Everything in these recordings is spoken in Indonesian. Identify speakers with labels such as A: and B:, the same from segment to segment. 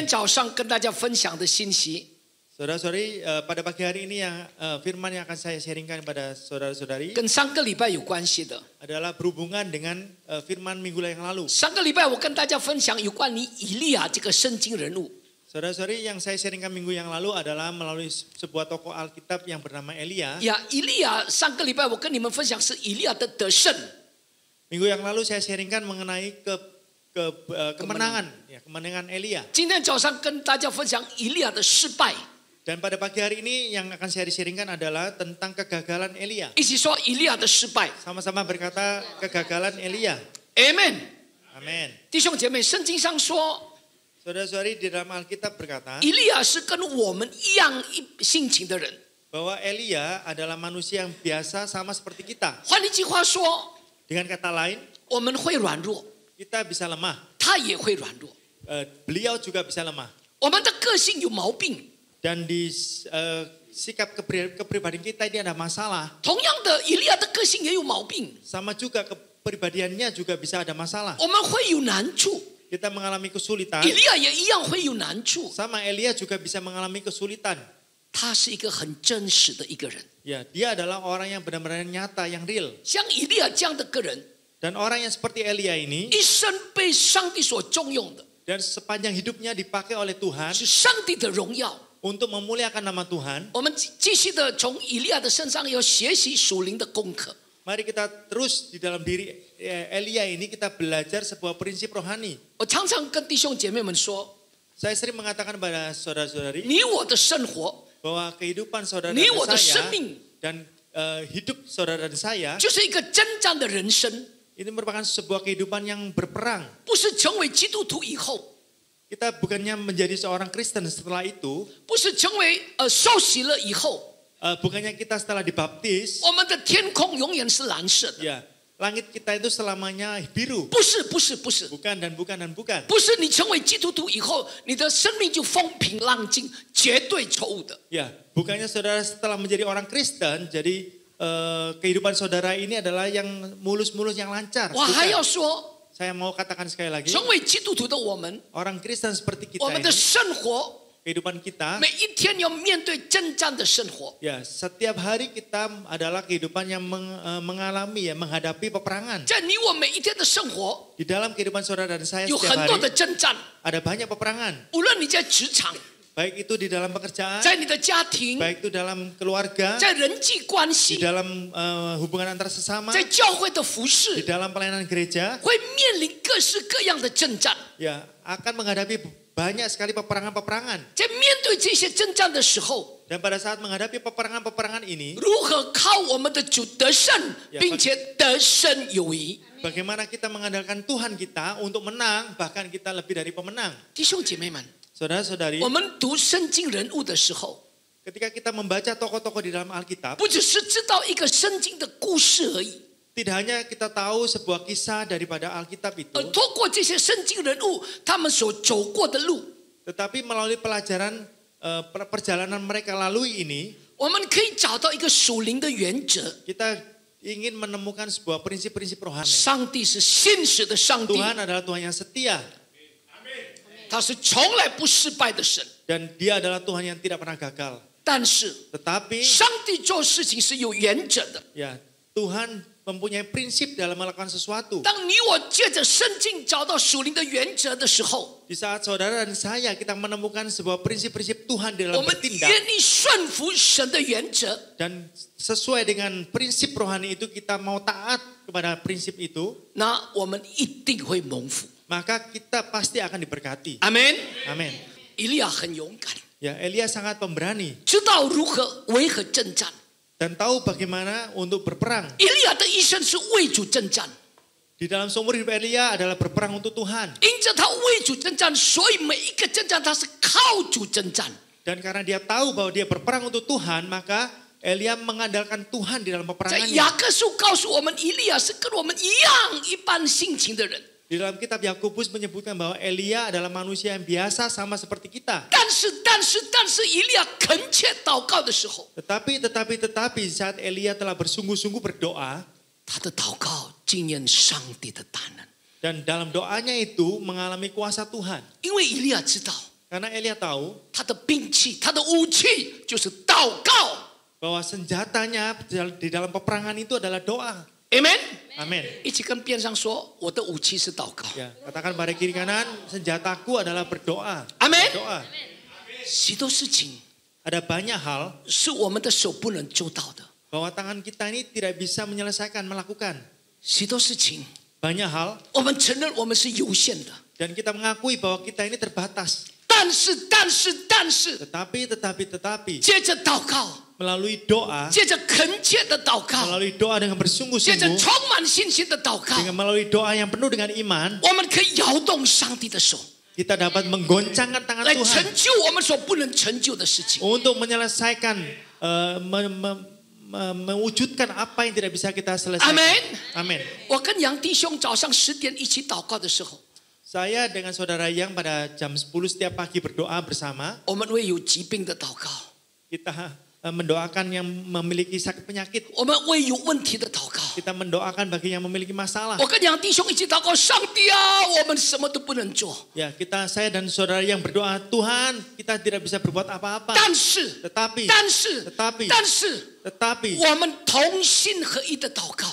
A: 天早上跟大家分享的信息
B: Saudara-saudari, pada pagi hari ini yang firman yang akan saya sharingkan kepada saudara-saudari
A: 跟上个礼拜有关系的。
B: adalah berhubungan dengan firman minggu yang lalu.
A: 上个礼拜我跟大家分享有关于以利亚这个圣经人物。
B: Saudara-saudari, yang saya sharingkan minggu yang lalu adalah melalui sebuah tokoh Alkitab yang bernama Elia.
A: 呀，以利亚上个礼拜我跟你们分享是以利亚的得胜。
B: Minggu yang lalu saya sharingkan mengenai kemenangan, kemenangan Elia.
A: 今天早上跟大家分享以利亚的失败。
B: Dan pada pagi hari ini yang akan saya sharingkan adalah tentang kegagalan Elia.
A: 一起说以利亚的失败。
B: Sama-sama berkata kegagalan Elia.
A: Amen。
B: Amin.
A: 弟兄姐妹，圣经上说，
B: Saudara-saudari, di dalam Alkitab berkata
A: 以利亚是跟我们一样性情的人。
B: bahwa Elia adalah manusia yang biasa sama seperti kita.
A: 换一句话说，
B: Dengan kata lain,
A: 我们会软弱，
B: kita bisa lemah.
A: 他也会软弱。
B: Beliau juga bisa lemah.
A: 我们的个性有毛病。
B: Dan di sikap kepribadian kita ini ada masalah.
A: 同样的，以利亚的个性也有毛病。
B: Sama juga kepribadiannya juga bisa ada masalah.
A: 我们会有难处，
B: Kita mengalami kesulitan.
A: 以利亚也一样会有难处。
B: Sama Elia juga bisa mengalami kesulitan.
A: 他是一个很真实的一个人，
B: Ya, dia adalah orang yang benar-benar nyata, yang real.
A: 像以利亚这样的个人，
B: Dan orang yang seperti Elia ini
A: 一生被上帝所重用的，
B: dan sepanjang hidupnya dipakai oleh Tuhan
A: 是上帝的荣耀。
B: untuk memuliakan nama Tuhan.
A: 我们继续的从以利亚的身上要学习属灵的功课。
B: Mari kita terus di dalam diri Elia ini kita belajar sebuah prinsip rohani.
A: 我常常跟弟兄姐妹们说，
B: Saya sering mengatakan kepada saudara-saudari
A: 你我的生活
B: bahwa kehidupan saudara
A: 你
B: dan
A: 我的
B: saya
A: 生命
B: dan hidup saudara dan saya
A: 就是一个征战的人生，
B: ini merupakan sebuah kehidupan yang berperang.
A: 不是成为基督徒以后，
B: Kita bukannya menjadi seorang Kristen setelah itu,
A: 不是成为受洗了以后，
B: bukannya kita setelah dibaptis,
A: 我们的天空永远是蓝色的。
B: ya langit kita itu selamanya biru.
A: 不是，不是，不是，
B: Bukan dan bukan dan bukan.
A: 不是你成为基督徒以后，你的生命就风平浪静，绝对错误的。
B: Ya, bukannya saudara setelah menjadi orang Kristen, jadi kehidupan saudara ini adalah yang mulus-mulus yang lancar.
A: 我还
B: Bukan.
A: 要说，
B: Saya mau katakan sekali lagi,
A: 成为基督徒的我们，
B: orang Kristen seperti
A: 我
B: kita
A: 们的
B: ini,
A: 生活
B: kehidupan kita,
A: 每一天要面对征战的生活。
B: ya setiap hari kita adalah kehidupan yang mengalami ya menghadapi peperangan.
A: 在你我每一天的生活，
B: Di dalam kehidupan saudara dan saya
A: 有
B: setiap
A: 很多的
B: hari
A: 征战，
B: ada banyak peperangan.
A: 无论你在职场，
B: Baik itu di dalam pekerjaan,
A: 在你的家庭，
B: baik itu dalam keluarga,
A: 在人际关
B: di
A: 系，
B: dalam hubungan antar sesama,
A: 在教会的服
B: di
A: 侍，
B: dalam pelayanan gereja,
A: 会面临各式各样的征战。
B: ya akan menghadapi banyak sekali peperangan-peperangan.
A: 在面对这些征战的时候，
B: Dan pada saat menghadapi peperangan-peperangan ini,
A: 如何靠我们的主得胜，并且得胜有余？
B: bagaimana kita mengandalkan Tuhan kita untuk menang, bahkan kita lebih dari pemenang.
A: 弟兄姐妹们，
B: Saudara-saudari,
A: 我们读圣经人物的时候，
B: ketika kita membaca tokoh-tokoh di dalam Alkitab,
A: 不只是知道一个圣经的故事而已，
B: tidak hanya kita tahu sebuah kisah daripada Alkitab itu,
A: 而透过这些圣经人物他们所走过的路，
B: tetapi melalui pelajaran perjalanan mereka lalui ini,
A: 我们可以找到一个属灵的原则。
B: kita ingin menemukan sebuah prinsip-prinsip rohani.
A: 上帝是信实的上帝，
B: Tuhan adalah Tuhan yang setia
A: 他是从来不失败的神。
B: dan Dia adalah Tuhan yang tidak pernah gagal.
A: 但是
B: Tetapi
A: 上帝做事情是有原则的。
B: ya Tuhan mempunyai prinsip dalam melakukan sesuatu.
A: 当你我借着圣经找到属灵的原则的时候，
B: Di saat saudara dan saya kita menemukan sebuah prinsip-prinsip Tuhan di
A: 我
B: dalam
A: 们
B: bertindak
A: 愿意顺服神的原则，
B: dan sesuai dengan prinsip rohani itu kita mau taat kepada prinsip itu,
A: 那我们一定会蒙福。
B: maka kita pasti akan diberkati.
A: 阿门。
B: Amin.
A: 以利亚很勇敢，
B: Ya, Elia sangat pemberani
A: 知道如何维和征战。
B: dan tahu bagaimana untuk berperang.
A: 以利亚的一生是为主征战，
B: Di dalam seumur hidup Elia adalah berperang untuk Tuhan.
A: 因着他为主征战，所以每一个征战他是靠主征战。
B: Dan karena dia tahu bahwa dia berperang untuk Tuhan, maka Elia mengandalkan Tuhan di dalam
A: 在
B: peperangannya.
A: 雅各书告诉我们，以利亚是跟我们一样一般性情的人，
B: Di dalam kitab Yakobus menyebutkan bahwa Elia adalah manusia yang biasa sama seperti kita.
A: 但是以利亚恳切祷告的时候，
B: Tetapi saat Elia telah bersungguh-sungguh berdoa
A: 他的祷告经验上帝的大能，
B: dan dalam doanya itu mengalami kuasa Tuhan.
A: 因为以利亚知道，
B: Karena Elia tahu
A: 他的兵器、他的武器就是祷告。
B: bahwa senjatanya di dalam peperangan itu adalah doa.
A: Amen。
B: Amin.
A: 一起跟边上说，我的武器是祷告。
B: Ya, katakan pada kiri kanan, senjataku adalah berdoa.
A: Amen。
B: Doa.
A: 许多事情
B: Ada banyak hal
A: 是我们的手不能做到的，
B: bahwa tangan kita ini tidak bisa menyelesaikan, melakukan.
A: 许多事情
B: Banyak hal
A: 我们承认我们是有限的，
B: dan kita mengakui bahwa kita ini terbatas.
A: 但是，
B: Tetapi
A: 接着祷告，
B: melalui doa,
A: 接着恳切的祷告，
B: melalui doa dengan
A: 接着
B: bersungguh-sungguh,
A: 充满信心的祷告，
B: dengan melalui doa yang penuh dengan iman,
A: 我们可以摇动上帝的手，
B: kita dapat menggoncangkan tangan
A: 来成
B: Tuhan
A: 就我们所不能成就的事情。
B: untuk menyelesaikan, mewujudkan apa yang tidak bisa kita selesaikan.
A: Amin.
B: Amin.
A: 我跟杨弟兄早上10点一起祷告的时候，
B: Saya dengan saudara Yang pada jam 10 setiap pagi berdoa bersama.
A: 我们为有疾病的祷告，
B: Kita mendoakan yang memiliki sakit penyakit.
A: 我们为有问题的祷告。
B: Kita mendoakan bagi yang memiliki masalah.
A: 我跟杨弟兄一起祷告，上帝啊，我们什么都不能做，
B: Ya, saya dan saudara yang berdoa, Tuhan, kita tidak bisa berbuat apa-apa.
A: 但是
B: Tetapi
A: 我们同心合一的祷告，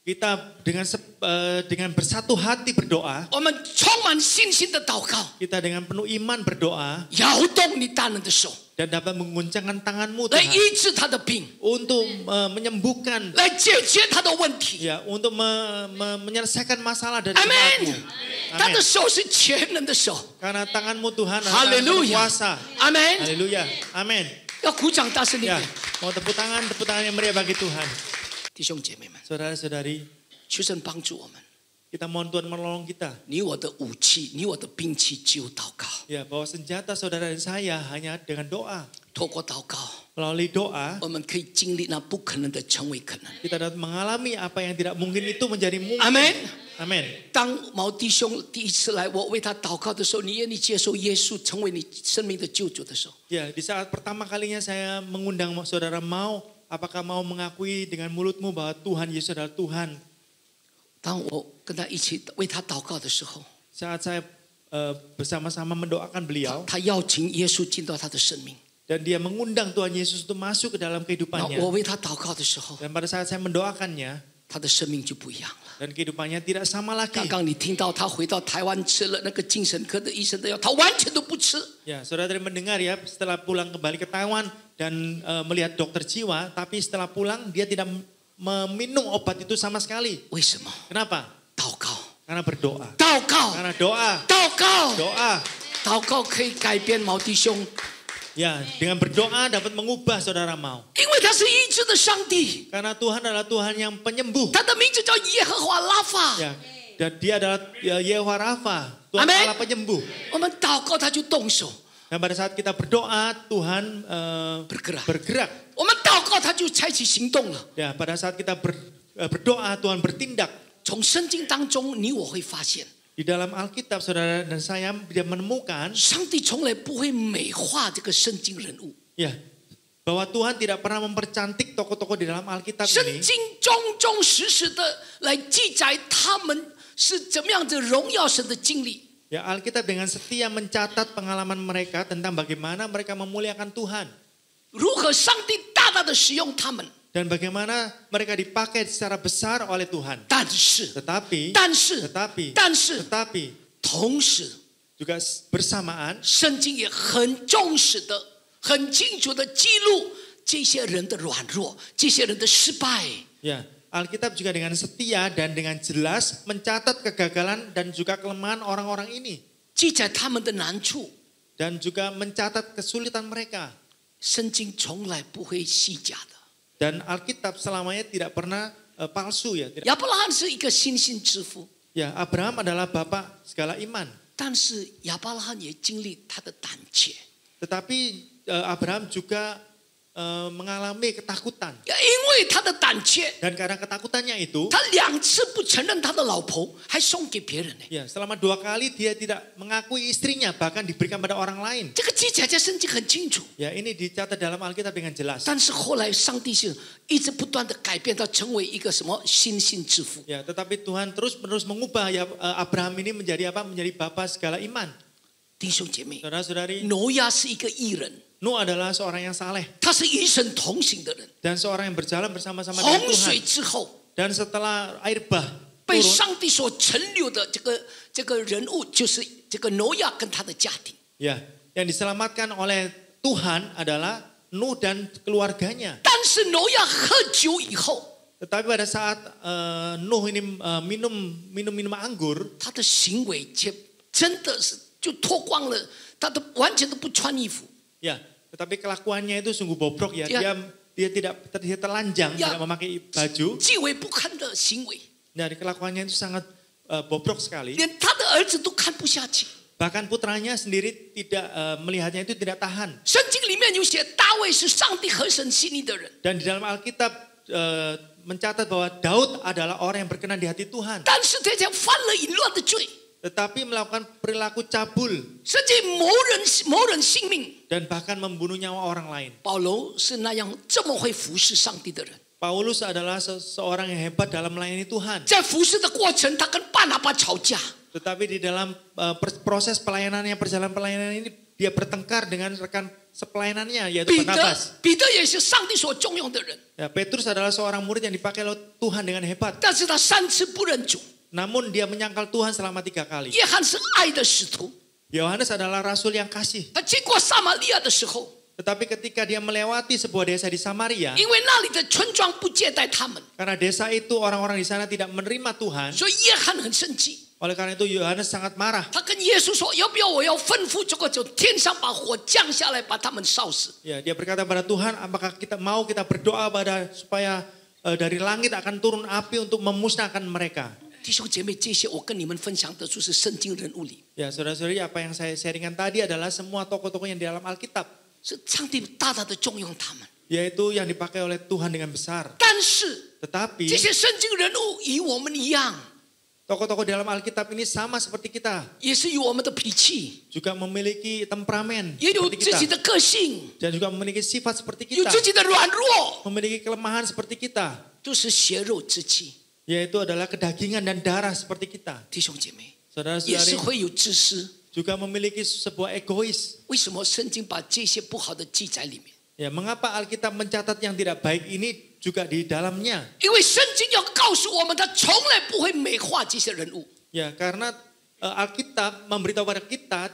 B: kita dengan bersatu hati berdoa,
A: 我们充满信心的祷告，
B: kita dengan penuh iman berdoa
A: 摇动你大能的手，
B: dan dapat mengguncangkan tanganmu
A: 来
B: Tuhan
A: 医治他的病，
B: untuk menyembuhkan,
A: 来解决他的问题。
B: ya, untuk menyelesaikan masalah dari
A: Amin.
B: umatmu.
A: 他的
B: Amin.
A: 手是全能的手。
B: Karena tanganmu Tuhan adalah tangan
A: Haleluya.
B: berkuasa.
A: Amin.
B: Haleluya. Amin.
A: 要鼓掌大声一
B: Ya,
A: 点，
B: mau tepuk tangan yang meriah bagi Tuhan.
A: 弟兄姐妹们，
B: Saudara-saudari,
A: 求神帮助我们。
B: kita mohon Tuhan menolong kita.
A: 你我的武器，你我的兵器只有祷告。
B: Ya, bahwa senjata saudara dan saya hanya dengan doa.
A: 透过祷告，
B: Melalui doa,
A: 我们可以经历那不可能的成为可能。
B: kita dapat mengalami apa yang tidak mungkin itu menjadi mungkin.
A: Amin.
B: Amin.
A: 当毛弟兄第一次来，我为他祷告的时候，你愿意接受耶稣成为你生命的救主的时候，
B: Ya, di saat pertama kalinya saya mengundang saudara apakah mau mengakui dengan mulutmu bahwa Tuhan Yesus adalah Tuhan?
A: 当我跟他一起为他祷告的时候，
B: Saat saya bersama-sama mendoakan beliau
A: 他邀请耶稣进到他的生命。
B: dan dia mengundang Tuhan Yesus untuk masuk ke dalam
A: 那
B: kehidupannya.
A: 我为他祷告的时候，
B: Dan pada saat saya mendoakannya
A: 他的生命就不一样了。
B: dan kehidupannya tidak sama lagi.
A: 刚刚你听到他回到台湾吃了那个精神科的医生的药，他完全都不吃。
B: Ya, saudara tadi mendengar ya, setelah pulang kembali ke Taiwan dan melihat dokter jiwa, tapi setelah pulang dia tidak meminum obat itu sama sekali.
A: 为什么？
B: Kenapa?
A: 祷告，
B: Karena berdoa.
A: 祷告，
B: Karena doa,
A: 祷告，
B: doa.
A: 祷告可以改变毛弟兄，
B: Ya, dengan berdoa dapat mengubah saudara mau.
A: 因为他是医治的上帝，
B: Karena Tuhan adalah Tuhan yang penyembuh.
A: 他的名字叫耶和华拉法。
B: Ya, dan dia adalah Yehovah Rafa, Tuhan
A: Amin.
B: Allah penyembuh.
A: 我们祷告，他就动手；
B: Dan pada saat kita berdoa, Tuhan bergerak.
A: 我们祷告，他就采取行动了。
B: Ya, pada saat kita berdoa, Tuhan bertindak.
A: 从圣经当中，你我会发现，
B: Di dalam Alkitab, saudara dan saya dia menemukan
A: 上帝从来不会美化这个圣经人物。
B: ya, bahwa Tuhan tidak pernah mempercantik tokoh-tokoh di dalam Alkitab
A: 圣
B: ini.
A: 经忠忠实实的来记载他们是怎么样子荣耀神的经历。
B: Ya, Alkitab dengan setia mencatat pengalaman mereka tentang bagaimana mereka memuliakan Tuhan
A: 如何上帝大大的使用他们，
B: dan bagaimana mereka dipakai secara besar oleh Tuhan.
A: 但是
B: Tetapi
A: 同时，
B: juga bersamaan
A: 圣经也很重视的、很清楚的记录这些人的软弱，这些人的失败。
B: ya, Alkitab juga dengan setia dan dengan jelas mencatat kegagalan dan juga kelemahan orang-orang ini
A: 记载他们的难处，
B: dan juga mencatat kesulitan mereka.
A: 圣经从来不会虚假的。
B: Dan Alkitab selamanya tidak pernah palsu ya.
A: 亚伯拉罕是一个信心之父，
B: Ya, Abraham adalah bapak segala iman.
A: 但是亚伯拉罕也经历他的胆怯，
B: Tetapi Abraham juga mengalami ketakutan.
A: 因为他的胆怯，
B: Dan karena ketakutannya itu,
A: 他2次不承认他的老婆，还送给别人呢。
B: ya, selama 2 kali dia tidak mengakui istrinya, bahkan diberikan pada orang lain.
A: 这个记载在圣经很清楚，
B: Ya, ini dicatat dalam Alkitab dengan jelas.
A: 但是后来上帝是一直不断的改变，他成为一个什么信心之父。
B: Ya, tetapi Tuhan terus-menerus mengubah ya Abraham ini menjadi apa? Menjadi bapa segala iman.
A: 弟兄姐妹，
B: Saudara-saudari,
A: 挪亚是一个义人，
B: Nuh adalah seorang yang saleh
A: 他是与神同行的人。
B: dan seorang yang berjalan bersama-sama dengan
A: 洪水
B: Tuhan.
A: 之后，
B: Dan setelah air bah
A: 被
B: turun,
A: 上帝所存留的这个人物，就是这个挪亚跟他的家庭。
B: ya, yang diselamatkan oleh Tuhan adalah Nuh dan keluarganya.
A: 但是挪亚喝酒以后，
B: Tetapi pada saat Nuh ini minum anggur,
A: 他的行为却真的是就脱光了，他都完全都不穿衣服。
B: ya, tetapi kelakuannya itu sungguh bobrok ya.
A: Ya.
B: Dia dia telanjang,
A: Ya.
B: tidak memakai baju.
A: 极为不堪的行为，
B: Dari kelakuannya itu sangat bobrok sekali.
A: 连他的儿子都看不下去。
B: Bahkan putranya sendiri tidak melihatnya itu tidak tahan.
A: 圣经里面有写，大卫是上帝合神心意的人，
B: Dan di dalam Alkitab mencatat bahwa Daud adalah orang yang berkenan di hati Tuhan.
A: 但是他却犯了淫乱的罪，
B: Tetapi melakukan perilaku cabul
A: 甚至谋人性命。
B: dan bahkan membunuh nyawa orang lain.
A: 保罗是那样这么会服侍上帝的人，
B: Paulus adalah seorang yang hebat dalam melayani Tuhan.
A: 在服侍的过程，他跟巴拿巴吵架，
B: Tetapi di dalam proses pelayanannya, perjalanan pelayanan ini dia bertengkar dengan rekan sepelayanannya yaitu
A: 彼得
B: Barnabas.
A: 也是上帝所重用的人，
B: Ya, Petrus adalah seorang murid yang dipakai oleh Tuhan dengan hebat.
A: 但是他3次不认主。
B: Namun dia menyangkal Tuhan selama 3 kali.
A: 约翰是爱的使徒，
B: Yohanes adalah rasul yang kasih.
A: 他经过撒玛利亚的时候，
B: Tetapi ketika dia melewati sebuah desa di Samaria,
A: 因为那里的村庄不接待他们，
B: karena desa itu orang-orang di sana tidak menerima Tuhan,
A: 所以约翰很生气。
B: oleh karena itu Yohanes sangat marah.
A: 他跟耶稣说：“要不要我要吩咐这个就天上把火降下来，把他们烧死？”
B: Ya, dia berkata pada Tuhan, apakah kita berdoa supaya dari langit akan turun api untuk memusnahkan mereka.
A: 弟兄姐妹，这些我跟你们分享的就是圣经人物里，
B: Ya, saudara-saudari, apa yang saya sharingkan tadi adalah semua tokoh-tokoh yang di dalam Alkitab,
A: 是上帝大大的重用他们。
B: yaitu yang dipakai oleh Tuhan dengan besar.
A: 但是
B: Tetapi
A: 这些圣经人物与我们一样，
B: tokoh-tokoh dalam Alkitab ini sama seperti kita,
A: 也是有我们的脾气，
B: juga memiliki temperamen
A: 也有
B: seperti
A: 自己
B: kita,
A: 的个性，
B: dan juga memiliki sifat seperti
A: 有
B: kita,
A: 自己的软弱，
B: memiliki kelemahan seperti kita,
A: 都是血肉之气。
B: yaitu adalah kedagingan dan darah seperti kita.
A: 弟兄姐妹，也
B: Saudara-saudari
A: 是会有自私。
B: juga memiliki sebuah egois.
A: 为什么圣经把这些不好的记在里面？
B: Ya, mengapa Alkitab mencatat yang tidak baik ini juga di dalamnya?
A: 因为圣经要告诉我们，他从来不会美化这些人物。
B: Ya, karena Alkitab memberitahu pada kita,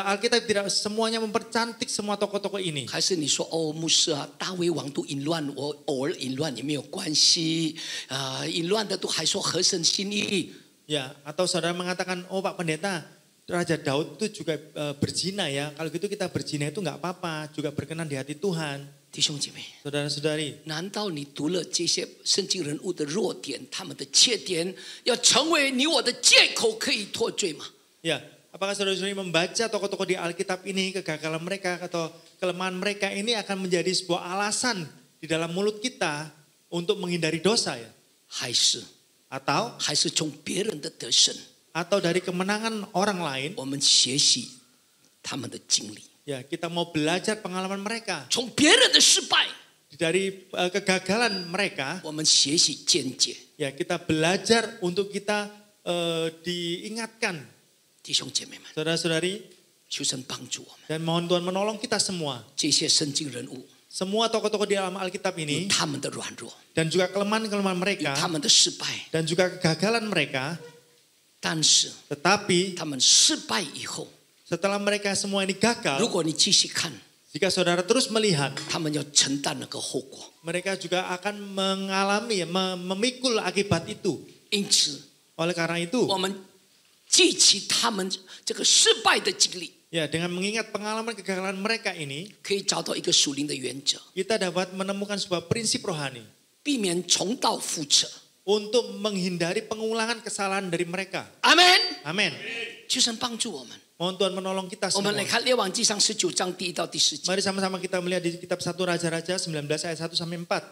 B: Alkitab tidak semuanya mempercantik semua tokoh-tokoh ini.
A: 还是你说哦，牧师啊，大卫王都淫乱，我偶尔淫乱也没有关系啊，淫乱的都还说合神心意。
B: Ya, atau saudara mengatakan, oh Pak Pendeta, Raja Daud itu juga berzina ya. Kalau gitu kita berzina itu nggak apa-apa, juga berkenan di hati Tuhan.
A: 弟兄姐妹，
B: Saudara-saudari,
A: 难道你读了这些圣经人物的弱点、他们的缺点，要成为你我的借口可以脱罪吗？
B: ya, apakah saudara-saudari membaca tokoh-tokoh di Alkitab ini, kegagalan mereka atau kelemahan mereka ini akan menjadi sebuah alasan di dalam mulut kita untuk menghindari dosa ya?
A: 还是
B: Atau
A: 还是从别人的得胜，
B: atau dari kemenangan orang lain,
A: 我们学习他们的经历，
B: ya kita mau belajar pengalaman mereka.
A: 从别人的失败，
B: Dari kegagalan mereka,
A: 我们学习见解。
B: ya kita belajar untuk kita diingatkan.
A: 弟兄姐妹们，
B: Saudara-saudari,
A: 求神帮助我们。
B: dan mohon Tuhan menolong kita semua.
A: 这些圣经人物
B: Semua tokoh-tokoh di dalam Alkitab
A: 有
B: ini
A: 他们的软弱，
B: dan juga kelemahan-kelemahan
A: 有
B: mereka
A: 他们的失败，
B: dan juga kegagalan mereka,
A: 但是
B: tetapi
A: 他们失败以后，
B: setelah mereka semua ini gagal,
A: 如果你继续看，
B: jika saudara terus melihat,
A: 他们要承担那个后果。
B: mereka juga akan mengalami, memikul akibat itu.
A: 因此，
B: Oleh karena itu,
A: 我们记起他们这个失败的经历，
B: ya dengan mengingat pengalaman kegagalan mereka ini,
A: 可以找到一个属灵的原则，
B: kita dapat menemukan sebuah prinsip rohani
A: 避免重蹈覆辙。
B: untuk menghindari pengulangan kesalahan dari mereka.
A: 阿门。
B: Amin.
A: 求神帮助我们。
B: Mohon Tuhan menolong kita
A: 我们
B: semua.
A: 来看列王记上19章第1到第10节。
B: Mari sama-sama kita melihat di kitab 1 Raja-Raja 19 ayat 1 sampai 4.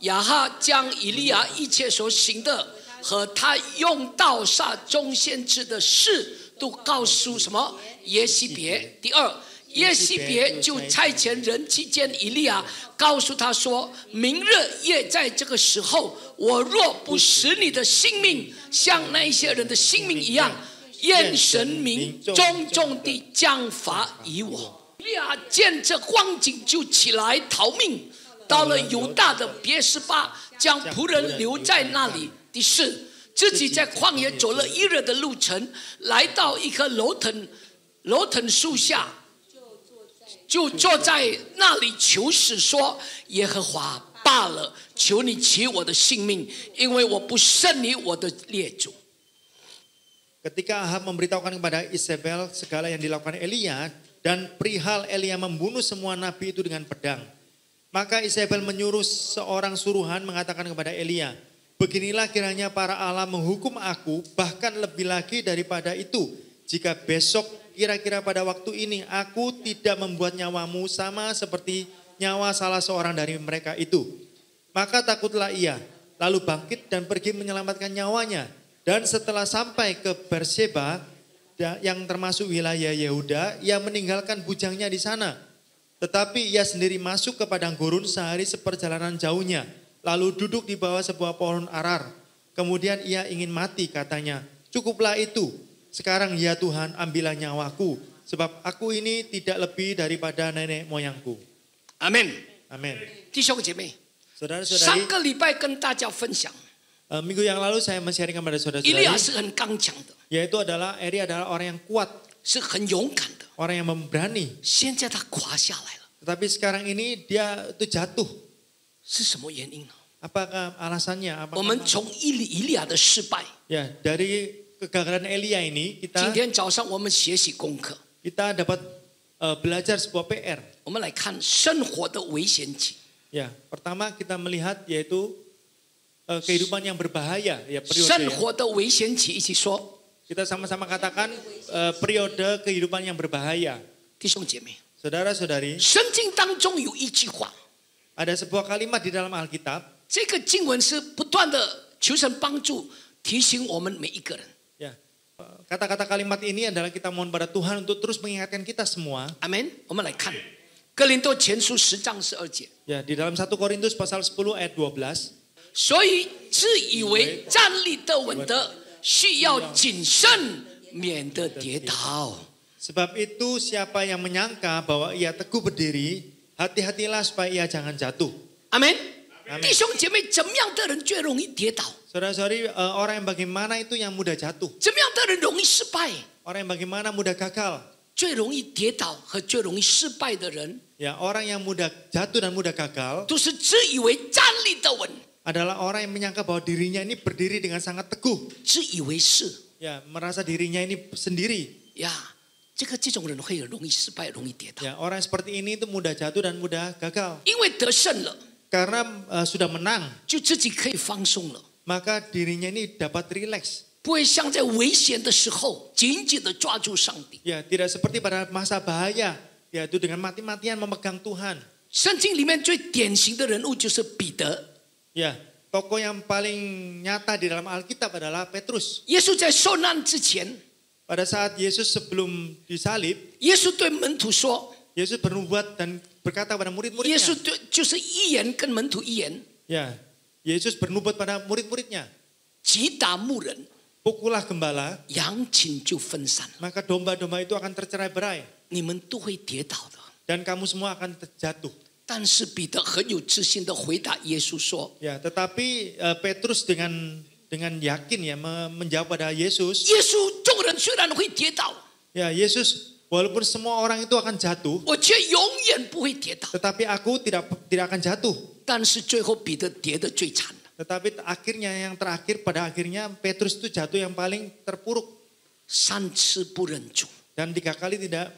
A: 亚哈将以利亚一切所行的和他用刀杀众先知的事，都告诉什么？耶西别。第二，耶西别就差遣人去见以利亚，告诉他说：明日夜在这个时候，我若不使你的性命像那些人的性命一样，愿神明重重地将罚于我。以利亚见这光景，就起来逃命，到了犹大的别是巴，将仆人留在那里。第四，自己在旷野走了1日的路程，来到一棵罗藤树下，就坐在那里求死，说：耶和华罢了，求你取我的性命，因为我不胜于我的列祖。
B: Ketika Ahab memberitahukan kepada Isabel segala yang dilakukan Elia dan perihal Elia membunuh semua nabi itu dengan pedang. Maka Isabel menyuruh seorang suruhan mengatakan kepada Elia, beginilah kiranya para Allah menghukum aku bahkan lebih lagi daripada itu. Jika besok kira-kira pada waktu ini aku tidak membuat nyawamu sama seperti nyawa salah seorang dari mereka itu. Maka takutlah ia, lalu bangkit dan pergi menyelamatkan nyawanya. Dan setelah sampai ke Berseba yang termasuk wilayah Yehuda, ia meninggalkan bujangnya di sana. Tetapi ia sendiri masuk ke padang gurun sehari seperjalanan jauhnya. Lalu duduk di bawah sebuah pohon arar. Kemudian ia ingin mati, katanya, cukuplah itu. Sekarang ya Tuhan, ambillah nyawaku. Sebab aku ini tidak lebih daripada nenek moyangku.
A: Amin.
B: Amin.
A: 弟兄姐妹，
B: Saudara-saudari,
A: 上个礼拜跟大家分享，
B: minggu yang lalu saya men-sharing kepada
A: 以利亚
B: saudara-saudari,
A: 是很刚强的，
B: yaitu Eri adalah orang yang kuat,
A: 是很勇敢的。
B: orang yang memberani.
A: 现在他垮下来了，
B: Tetapi sekarang ini dia itu jatuh.
A: 是什么原因呢？
B: Apakah alasannya?
A: 我
B: Apakah
A: 们从以利亚的失败，
B: ya dari kegagalan Elia ini
A: 今
B: kita
A: 天早上我们学习功课，
B: dapat belajar sebuah PR.
A: 我们来看生活的危险期。
B: Ya, pertama kita melihat yaitu kehidupan yang berbahaya, ya
A: 生
B: periode.
A: 活的危险期，一起说，
B: Kita sama-sama katakan periode kehidupan yang berbahaya.
A: 弟兄姐妹，
B: Saudara-saudari,
A: 圣经当中有一句话，
B: ada sebuah kalimat di dalam Alkitab.
A: 这个经文是不断的求神帮助，提醒我们每一个人。
B: Ya, kata-kata kalimat ini adalah kita mohon pada Tuhan untuk terus mengingatkan kita semua.
A: 阿门。我们来看哥林多前书10章12节。
B: Ya, di dalam 1 Korintus pasal 10 ayat 12.
A: 所以自以为站立得稳的，需要谨慎，免得跌倒。
B: Sebab itu siapa yang menyangka bahwa ia teguh berdiri, hati-hatilah supaya ia jangan jatuh.
A: 阿门。
B: Amen
A: 弟兄姐妹，怎么样的人最容易跌倒？
B: Saudara-saudari, orang yang bagaimana itu yang mudah jatuh?
A: 怎么样的人容易失败？
B: Orang yang bagaimana mudah gagal?
A: 最容易跌倒和最容易失败的人，
B: Ya, orang yang mudah jatuh dan mudah gagal
A: 都是自以为站立得稳，
B: adalah orang yang menyangka bahwa dirinya ini berdiri dengan sangat teguh.
A: 自以为是
B: Ya, merasa dirinya ini sendiri.
A: 呀。这种人会很容易失败，容易跌倒，
B: Ya, orang seperti ini itu mudah jatuh dan mudah gagal.
A: 因为得胜了，
B: Karena sudah menang,
A: 就自己可以放松了，
B: maka dirinya ini dapat rileks.
A: 不会像在危险的时候紧紧的抓住上帝。
B: Ya, tidak seperti pada masa bahaya, yaitu dengan mati-matian memegang Tuhan.
A: 圣经里面最典型的人物就是彼得。
B: Ya, tokoh yang paling nyata di dalam Alkitab adalah Petrus.
A: 耶稣在受难之前，
B: Pada saat Yesus sebelum disalib,
A: 耶稣对门徒说，
B: Yesus bernubuat dan berkata pada
A: 耶
B: murid-muridnya.
A: 稣对就是一言跟门徒一言，
B: Ya, Yesus bernubuat pada murid-muridnya.
A: 击打牧人，
B: Pukullah gembala,
A: 羊群就分散了，
B: maka domba-domba itu akan tercerai-berai.
A: 你们都会跌倒的。
B: Dan kamu semua akan terjatuh.
A: 但是彼得很有自信的回答耶稣说
B: Ya, tetapi Petrus dengan yakin ya menjawab pada：“
A: 耶
B: Yesus,
A: 稣，众人虽然会跌倒，
B: ya Yesus, walaupun semua orang itu akan jatuh,
A: 我却永远不会跌倒。
B: tetapi aku tidak akan jatuh. ”
A: 但是最后彼得跌得最惨了，
B: Tetapi akhirnya yang terakhir pada akhirnya Petrus itu jatuh yang paling terpuruk
A: 3次不认主。
B: dan 3 kali tidak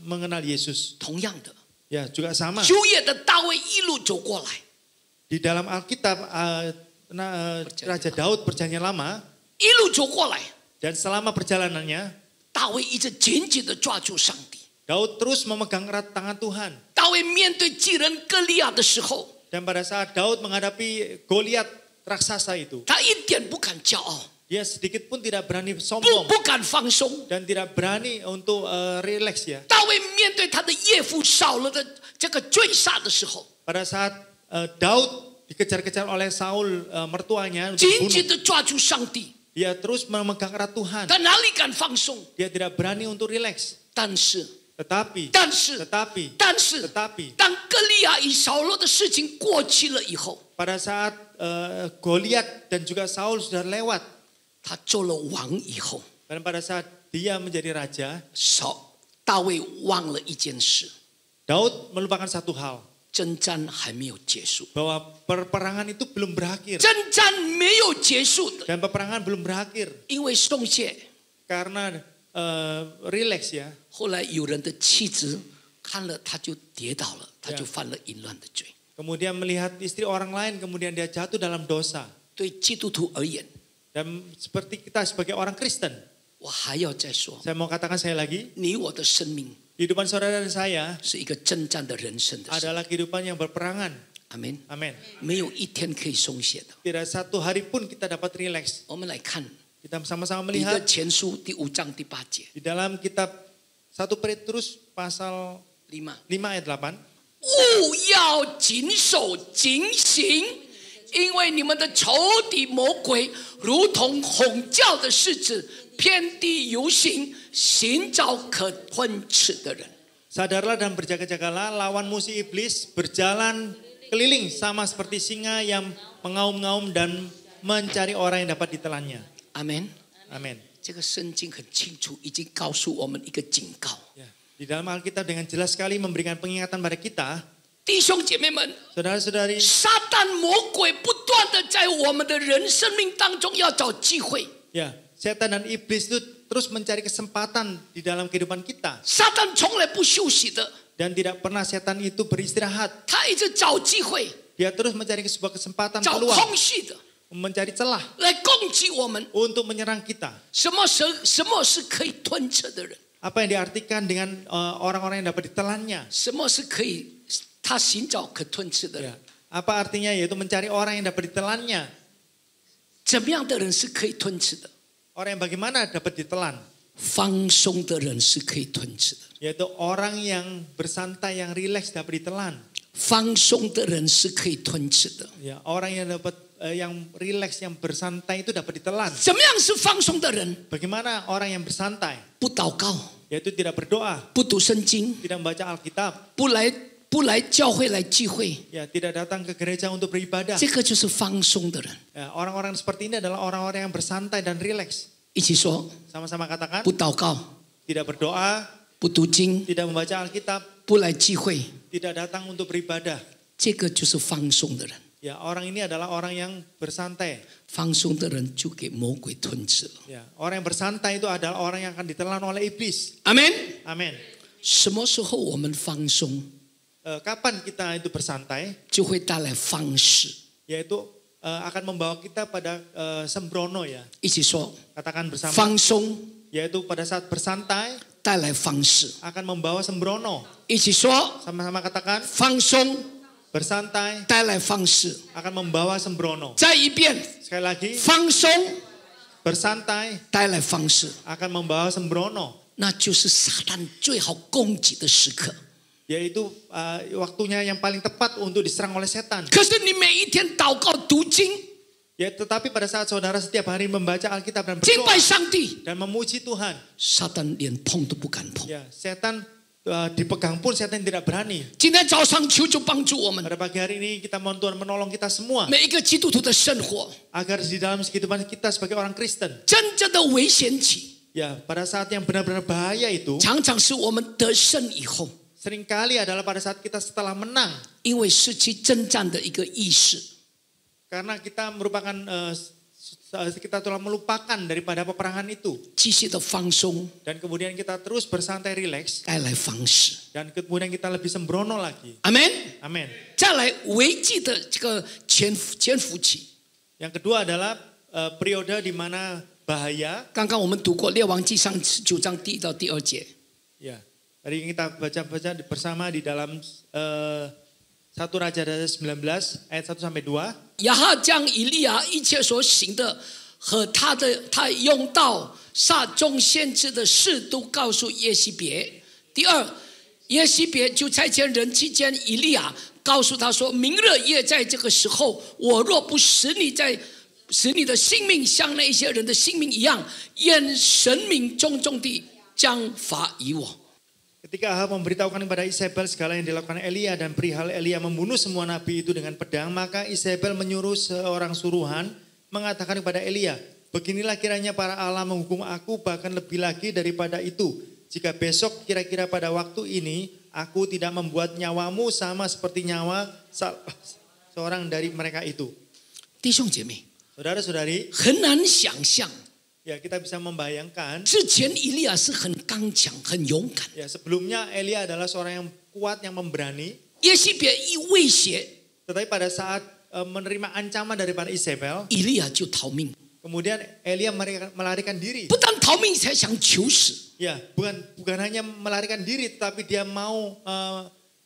B: mengenal Yesus.
A: 同样的，
B: Ya, juga sama.
A: 旧约的大卫一路走过来，
B: Di dalam Alkitab Raja Daud perjanjian lama
A: 一路走过来，
B: dan selama perjalanannya
A: 大卫一直紧紧地抓住上帝。
B: Daud terus memegang erat tangan Tuhan.
A: 大卫面对巨人歌利亚的时候，
B: Dan pada saat Daud menghadapi Goliat raksasa itu,
A: 他一点不敢骄傲，
B: dia sedikit pun tidak berani sombong
A: 不敢放松。
B: dan tidak berani untuk relax ya.
A: 大卫面对他的岳父扫罗的这个追杀的时候，
B: Pada saat Daud dikejar-kejar oleh Saul mertuanya untuk
A: 紧
B: dibunuh,
A: 紧地抓住上帝，
B: Dia terus memegang erat Tuhan.
A: 他哪里敢放松？
B: Dia tidak berani untuk rileks.
A: 但是，
B: Tetapi,
A: 但是，
B: tetapi,
A: 但是，
B: tetapi
A: 当歌利亚与扫罗的事情过去了以后，
B: pada saat Goliat dan juga Saul sudah lewat,
A: 他做了王以后，
B: dan pada saat dia menjadi raja,
A: 大卫忘了一件事，
B: Daud melupakan satu hal,
A: 征战还没有结束，
B: bahwa peperangan itu belum berakhir.
A: 征战没有结束的，
B: Dan peperangan belum berakhir
A: 因为松懈。
B: karena rileks ya.
A: 后来有人的妻子看了，他就跌倒了，他就犯了淫乱的罪。
B: Kemudian melihat istri orang lain, kemudian dia jatuh dalam dosa.
A: 对基督徒而言，
B: Dan seperti kita sebagai orang Kristen,
A: 我还要再说，
B: saya mau katakan sekali lagi,
A: 你我的生命
B: kehidupan saudara dan saya
A: 是一个征战的人生的生命。
B: adalah kehidupan yang berperangan.
A: 阿门。
B: Amin.
A: 没有一天可以松懈的。
B: Tidak satu hari pun kita dapat rileks.
A: 我们来看
B: Kita sama-sama
A: 彼得
B: melihat
A: 前书第5章第8节，
B: di dalam kitab 1 Petrus pasal
A: 5
B: 5 ayat 8.
A: 务要谨守警醒，因为你们的仇敌魔鬼如同吼叫的狮子，遍地游行，寻找可吞吃的人。
B: Sadarlah dan berjaga-jagalah, lawan musuh iblis berjalan keliling sama seperti singa yang mengaum-ngaum dan mencari orang yang dapat ditelannya.
A: 阿门。
B: Amin.
A: 这个圣经很清楚，已经告诉我们一个警告。
B: Ya, di dalam Alkitab dengan jelas sekali memberikan pengingatan pada kita,
A: 弟兄姐妹们，
B: saudara-saudari,
A: 撒旦魔鬼不断的在我们的人生命当中要找机会。
B: ya, setan dan iblis itu terus mencari kesempatan di dalam kehidupan kita
A: 撒旦从来不休息的，
B: dan tidak pernah setan itu beristirahat.
A: 他一直找机会，
B: Dia terus mencari sebuah kesempatan
A: 找
B: peluang,
A: 空隙的
B: mencari celah
A: 来攻击我们。
B: untuk menyerang kita.
A: 什么是可以吞吃的人？
B: Apa yang diartikan dengan orang-orang yang dapat ditelannya?
A: 什么是可以他寻找可吞吃的人？
B: Ya. Apa artinya? Yaitu mencari orang yang dapat ditelannya.
A: 怎么样的人是可以吞吃的？
B: Orang yang bagaimana dapat ditelan?
A: 放松的人是可以吞吃的，
B: Yaitu orang yang bersantai, yang rileks dapat ditelan.
A: 放松的人是可以吞吃的。
B: Ya, orang yang dapat yang rileks, yang bersantai itu dapat ditelan.
A: 怎么样是放松的人？
B: Bagaimana orang yang bersantai?
A: 不祷告，
B: Yaitu tidak berdoa,
A: 不读圣经，
B: tidak membaca Alkitab,
A: 不来教会来聚会，
B: ya tidak datang ke gereja untuk beribadah.
A: 这个就是放松的人。
B: Ya, orang-orang seperti ini adalah orang-orang yang bersantai dan rileks.
A: 一起说，
B: Sama-sama katakan,
A: 不祷告，
B: tidak berdoa,
A: 不读经，
B: tidak membaca Alkitab,
A: 不来聚会，
B: tidak datang untuk beribadah.
A: 这个就是放松的人。
B: Ya, orang ini adalah orang yang bersantai.
A: 放松的人就给魔鬼吞吃了。
B: Ya, orang yang bersantai itu adalah orang yang akan ditelan oleh iblis.
A: 阿门。
B: Amin.
A: 什么时候我们放松，
B: Kapan kita itu bersantai?
A: 就会带来放肆。
B: Yaitu akan membawa kita pada sembrono ya.
A: 一起说，
B: Katakan bersama.
A: 放松
B: Yaitu pada saat bersantai
A: 带来放肆。
B: akan membawa sembrono.
A: 一起说，
B: Sama-sama katakan,
A: 放松
B: bersantai
A: 带来放肆。
B: akan membawa sembrono.
A: 再一遍，
B: Sekali lagi,
A: 放松
B: bersantai
A: 带来放肆，
B: akan membawa sembrono.
A: 那就是撒旦最好攻击的时刻。
B: Yaitu waktunya yang paling tepat untuk diserang oleh setan.
A: 可是你每一天祷告读经，
B: Ya, tetapi pada saat saudara setiap hari membaca Alkitab dan
A: 敬拜
B: berdoa
A: 上帝，
B: dan memuji Tuhan,
A: 撒旦连碰都不敢碰。
B: ya setan dipegang pun setan tidak berani.
A: 今天早上求主帮助我们，
B: Pada pagi hari ini kita mohon Tuhan menolong kita semua
A: 每一个基督徒的生活，
B: agar di dalam kehidupan kita sebagai orang Kristen,
A: 真正的危险期，
B: ya pada saat yang benar-benar bahaya itu
A: 常常是我们得胜以后，
B: seringkali adalah pada saat kita setelah menang,
A: 因为失去征战的一个意识，
B: karena kita merupakan kita telah melupakan daripada peperangan itu
A: 继续的放松，
B: dan kemudian kita terus bersantai rileks
A: 带来放肆。
B: dan kemudian kita lebih sembrono lagi.
A: 阿门。
B: Amin.
A: 再来危机的这个潜伏期，
B: Yang kedua adalah periode di mana bahaya.
A: 刚刚我们读过《列王纪上》9章1到2节。
B: Ya, tadi kita baca bersama di dalam 1 Raja 19 ayat 1 sampai 2.
A: 亚哈将以利亚一切所行的和他用到撒种先知的事都告诉耶西别。第二，耶西别就差遣人去见以利亚，告诉他说：明日夜在这个时候，我若不使你在使你的性命像那一些人的性命一样，愿神明重重地将罚于我。
B: Ketika Ahab memberitahukan kepada Isabel segala yang dilakukan Elia dan perihal Elia membunuh semua nabi itu dengan pedang, maka Isabel menyuruh seorang suruhan mengatakan kepada Elia, beginilah kiranya para Allah menghukum aku bahkan lebih lagi daripada itu. Jika besok kira-kira pada waktu ini aku tidak membuat nyawamu sama seperti nyawa seorang dari mereka itu.
A: 弟兄姐妹，
B: Saudara-saudari,
A: 很难想象，
B: ya kita bisa membayangkan
A: 之前以利亚是很刚强、很勇敢，
B: ya sebelumnya Elia adalah seorang yang kuat, yang memberani.
A: 耶西别一威胁，
B: Tetapi pada saat menerima ancaman daripada Isabel,
A: 以利亚就逃命，
B: kemudian Elia melarikan diri.
A: 不但逃命，才想求死。
B: Ya, bukan hanya melarikan diri, tetapi dia mau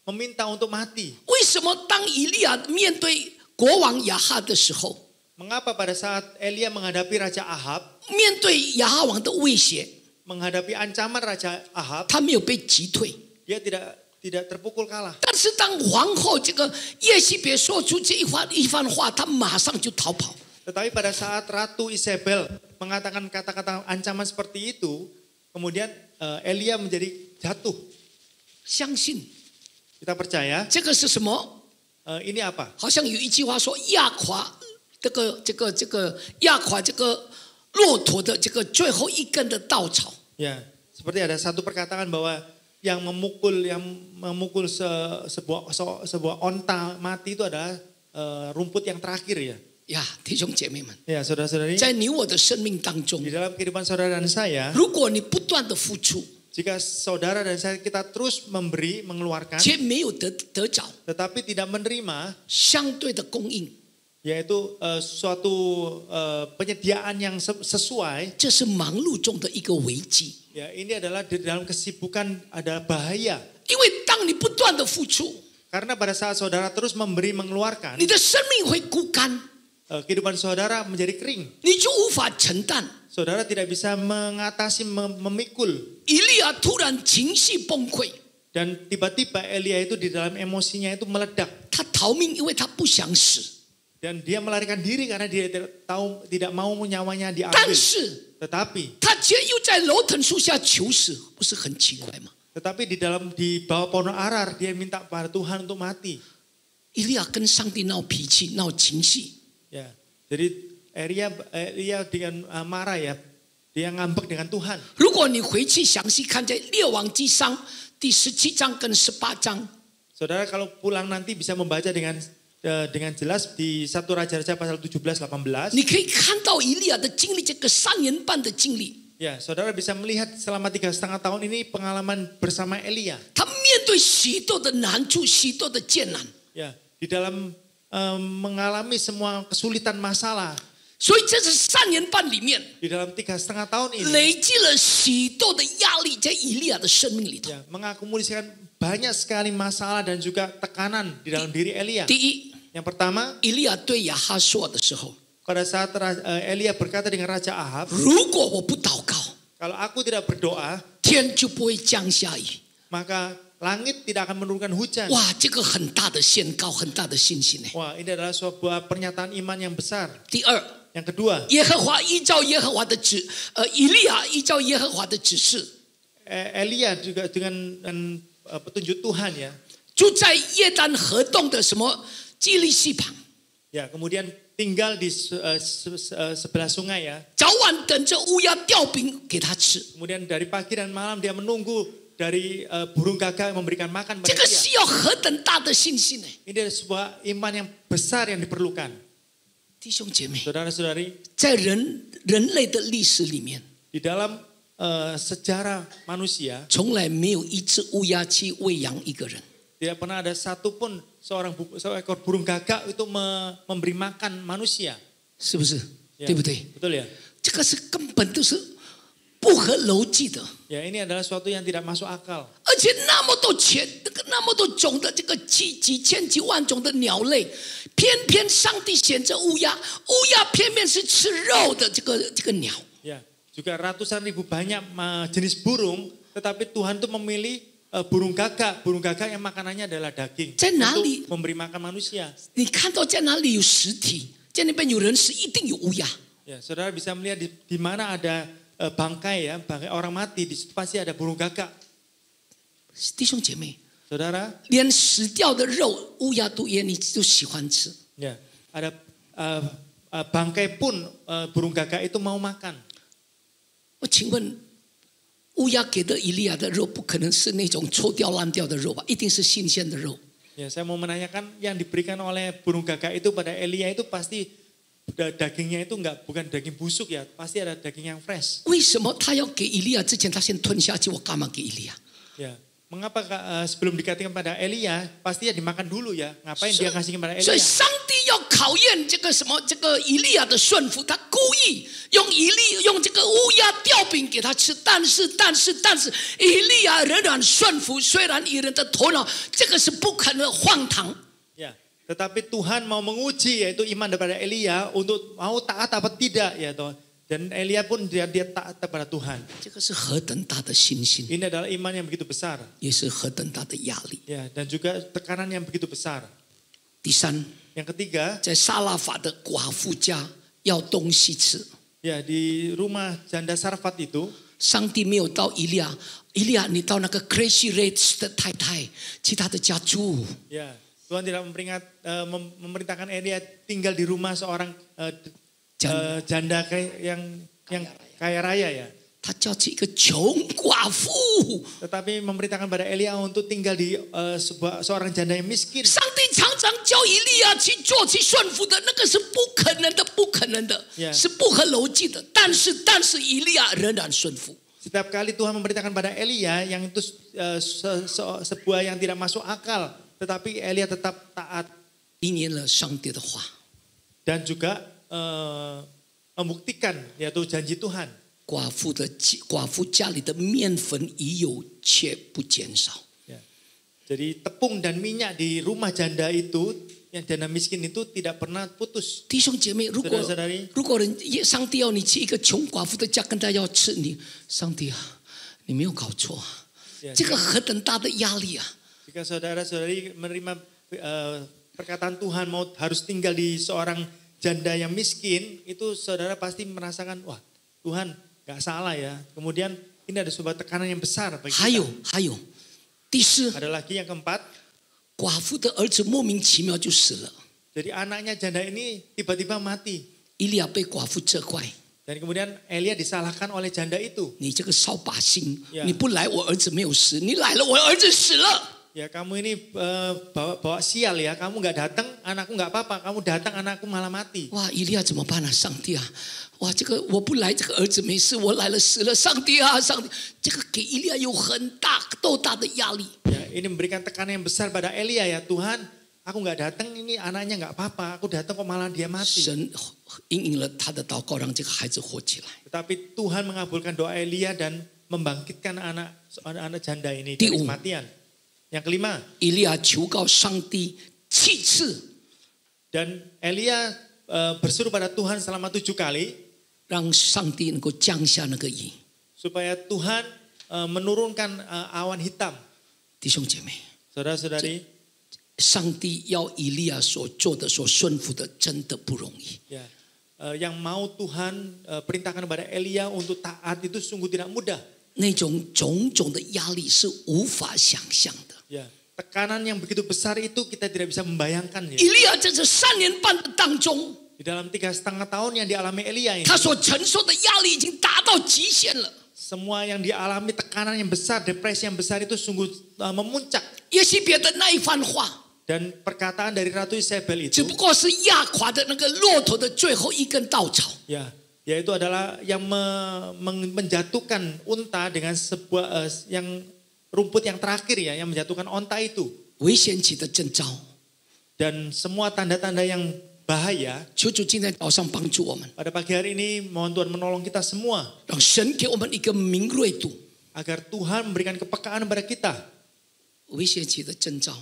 B: meminta untuk mati.
A: 为什么当以利亚面对国王亚哈的时候，
B: Mengapa pada saat Elia menghadapi Raja Ahab,
A: 面对亚哈王的威胁，
B: menghadapi ancaman Raja Ahab,
A: 他没有被击退？
B: dia tidak terpukul kalah.
A: 但是当皇后这个耶西别说出这一番话，他马上就逃跑。
B: Tetapi pada saat Ratu Isabel mengatakan kata-kata ancaman seperti itu, kemudian Elia menjadi jatuh.
A: 相信
B: Kita percaya
A: 这个是什么？
B: ini apa?
A: 好像有一句话说压垮压垮这个骆驼的这个最后一根的稻草。
B: Ya, seperti ada satu perkataan bahwa yang memukul sebuah onta mati itu adalah rumput yang terakhir ya.
A: 呀，弟兄姐妹们，
B: Ya, saudara-saudari,
A: 在你我的生命当中，
B: di dalam kehidupan saudara dan saya,
A: 如果你不断的付出，
B: jika saudara dan saya kita terus memberi, mengeluarkan,
A: 且没有得着
B: tetapi tidak menerima,
A: 相对的供应，
B: yaitu suatu penyediaan yang sesuai,
A: 这是忙碌中的一个危机。
B: ya ini adalah di dalam kesibukan ada bahaya.
A: 因为当你不断的付出，
B: Karena pada saat saudara terus memberi, mengeluarkan,
A: 你的生命会枯干，
B: kehidupan saudara menjadi kering.
A: 你就无法承担。
B: Saudara tidak bisa mengatasi, memikul.
A: 以利亚突然情绪崩溃，
B: Dan tiba-tiba Elia itu di dalam emosinya itu meledak.
A: 他逃命，因为他不想死。
B: Dan dia melarikan diri karena dia tidak mau nyawanya
A: 但
B: diambil.
A: 是
B: Tetapi
A: 他却又在楼藤树下求死，不是很奇怪吗？
B: di bawah pohon arar dia minta pada Tuhan untuk mati.
A: 以利亚跟上帝闹脾气、闹情绪，
B: Ya, jadi Elia dengan marah ya, dia ngambek dengan Tuhan.
A: 如果你回去详细看在列王纪上第17章跟18章，
B: Saudara kalau pulang nanti bisa membaca dengan jelas di 1 Raja-Raja pasal 17-18.
A: 你可以看到以利亚的经历，这个3年半的经历，
B: Ya, saudara bisa melihat selama 3,5 tahun ini pengalaman bersama Elia.
A: 他面对许多的难处、许多的艰难，
B: Ya, di dalam mengalami semua kesulitan masalah
A: 所以这是3年半里面
B: di dalam 3,5 tahun ini,
A: 累积了许多的压力在以利亚的生命里头。
B: ya, mengakumulasikan banyak sekali masalah dan juga tekanan di dalam diri Elia.
A: 第一，
B: Yang pertama,
A: 以利亚对亚哈说的时候，
B: pada saat Elia berkata dengan Raja Ahab,
A: 如果我不祷告，
B: kalau aku tidak berdoa,
A: 天就不会降下雨。
B: maka langit tidak akan menurunkan hujan.
A: 哇，这个很大的宣告，很大的信心呢。
B: Wah, ini adalah sebuah pernyataan iman yang besar.
A: 第二，
B: Yang kedua,
A: 耶和华依照耶和华的以利亚依照耶和华的指示，
B: Elia juga dengan petunjuk Tuhan ya.
A: 住在约旦河东的什么基利溪旁，
B: Ya, kemudian tinggal di sebelah sungai ya.
A: 早晚等着乌鸦调饼给他吃。
B: Kemudian dari pagi dan malam dia menunggu dari burung gagak memberikan makan
A: 这
B: pada
A: 个
B: dia.
A: 是要何等大的信心呢？
B: Ini adalah sebuah iman yang besar yang diperlukan.
A: 弟兄姐妹，
B: Saudara-saudari,
A: 在人类的历史里面，
B: di dalam sejarah manusia
A: 从来没有一只乌鸦去喂养一个人。
B: tidak pernah ada satupun seekor burung gagak itu memberi makan manusia.
A: 是不是？
B: Ya,
A: 对不对？
B: betul ya.
A: 这个是根本都是不合逻辑的，
B: Ya, ini adalah suatu yang tidak masuk akal.
A: 而且那么多那么多种的这个几千几万种的鸟类，偏偏上帝选择乌鸦，乌鸦偏偏是吃肉的这个鸟。
B: Ya, juga ratusan ribu banyak jenis burung, tetapi Tuhan tuh memilih burung gagak yang makanannya adalah daging
A: 在哪里？
B: untuk memberi makan manusia.
A: 你看到在哪里有实体，在那边有人死，一定有乌鸦。
B: Ya, saudara bisa melihat di mana ada bangkai ya, bangkai orang mati, di situ pasti ada burung gagak.
A: 弟兄姐妹，
B: Saudara,
A: 连死掉的肉，乌鸦都也你都喜欢吃。
B: ya, ada bangkai pun burung gagak itu mau makan.
A: 我请问，乌鸦给的以利亚的肉，不可能是那种臭掉烂掉的肉吧？一定是新鲜的肉。
B: Ya, saya mau menanyakan yang diberikan oleh burung gagak itu pada Elia itu pasti dagingnya itu bukan daging busuk ya, pasti ada daging yang fresh.
A: 为什么他要给以利亚之前，他先吞下去？我干嘛给以利亚？
B: Ya, mengapa sebelum dikatakan pada Elia pasti ya dimakan dulu ya? Ngapain dia kasih kepada
A: 所以
B: Elia?
A: 上帝要考验这个以利亚的顺服，他故意用这个乌鸦吊饼给他吃，但是以利亚仍然顺服，虽然以人的头脑这个是不可能荒唐。
B: Ya, tetapi Tuhan mau menguji yaitu iman daripada Elia untuk mau taat apa tidak ya toh. Dan Elia pun dia taat kepada Tuhan.
A: 这个是何等大的信心，
B: Ini adalah iman yang begitu besar.
A: 也是何等大的压力。
B: Ya, dan juga tekanan yang begitu besar.
A: 第三，
B: Yang ketiga,
A: 在撒拉法的寡妇家要东西吃，
B: ya di rumah janda Sarfat itu,
A: 上帝没有到以利亚，你到那个 Crazy Rich 的太太去他的家住。
B: ya Tuhan tidak memerintahkan Elia tinggal di rumah seorang janda yang kaya raya ya.
A: 他叫起一个穷寡妇，
B: Tetapi memerintahkan pada Elia untuk tinggal di seorang janda yang miskin.
A: 上帝常常叫以利亚去做去顺服的，那个是不可能的，不可能的，
B: Yeah.
A: 是不合逻辑的。但是以利亚仍然顺服。
B: Setiap kali Tuhan memerintahkan pada Elia yang itu sebuah yang tidak masuk akal, tetapi Elia tetap taat
A: 应验了上帝的话。
B: dan juga membuktikan yaitu janji Tuhan.
A: 寡妇家里的面粉已有，却不减少。
B: Ya. Jadi tepung dan minyak di rumah janda itu, yang janda miskin itu tidak pernah putus.
A: 弟兄姐妹，如果上帝要你去一个穷寡妇的家跟他要吃，上帝啊，你没有搞错啊，
B: Ya,
A: 这个何等大的压力啊！
B: jika saudara-saudari menerima perkataan Tuhan harus tinggal di seorang janda yang miskin, itu saudara pasti merasakan, wah Tuhan gak salah ya. Kemudian ini ada sebuah tekanan yang besar bagi
A: 还
B: kita.
A: 有，第四，
B: Ada lagi yang keempat,
A: 寡妇的儿子莫名其妙就死了，
B: jadi anaknya janda ini tiba-tiba mati.
A: 以利亚被寡妇责怪，
B: Dan kemudian Elia disalahkan oleh janda itu.
A: 你这个扫把星，
B: Yeah.
A: 你不来我儿子没有死，你来了我儿子死了。
B: Ya kamu ini bawa sial ya, kamu gak datang, anakku gak apa-apa, kamu datang anakku malah mati.
A: 哇，以利亚怎么办啊？上帝啊，哇，这个我不来，这个儿子没事，我来了死了。上帝啊，上帝，这个给以利亚有很斗大的压力。
B: Ya, ini memberikan tekanan yang besar pada Elia ya, Tuhan, aku gak datang, ini anaknya gak apa-apa, aku datang kok malah dia mati.
A: 神应了他的祷告，让这个孩子活起来。
B: Tetapi Tuhan mengabulkan doa Elia dan membangkitkan anak janda ini
A: Di-
B: dari kematian. Yang kelima,
A: 以利亚求告上帝7次，
B: dan Elia berseru pada Tuhan selama 7 kali
A: 让上帝能够降下那个雨。
B: supaya Tuhan menurunkan awan hitam.
A: 弟兄姐妹，
B: Saudara-saudari,
A: 上帝要以利亚所做的、所顺服的，真的不容易。
B: ya, yang mau Tuhan perintahkan kepada Elia untuk taat itu sungguh tidak mudah.
A: 那种种种的压力是无法想象的。
B: Ya, tekanan yang begitu besar itu kita tidak bisa membayangkannya.
A: 以利亚在这3年半的当中，
B: Di dalam 3,5 tahun yang dialami Elia ini,
A: 他所承受的压力已经达到极限了。
B: semua yang dialami tekanan yang besar, depresi yang besar itu sungguh memuncak.
A: 耶西别的那一番话，
B: Dan perkataan dari Ratu Isabel
A: 只
B: itu,
A: 不过是压垮的那个骆驼的最后一根稻草。
B: ya, yaitu adalah yang menjatuhkan unta dengan sebuah yang rumput yang terakhir ya, yang menjatuhkan onta itu.
A: 危险期的征兆，
B: Dan semua tanda-tanda yang bahaya.
A: 求主今天早上帮助我们，
B: Pada pagi hari ini mohon Tuhan menolong kita semua
A: 让神给我们一个敏锐度。
B: agar Tuhan memberikan kepekaan kepada kita.
A: 危险期的征兆，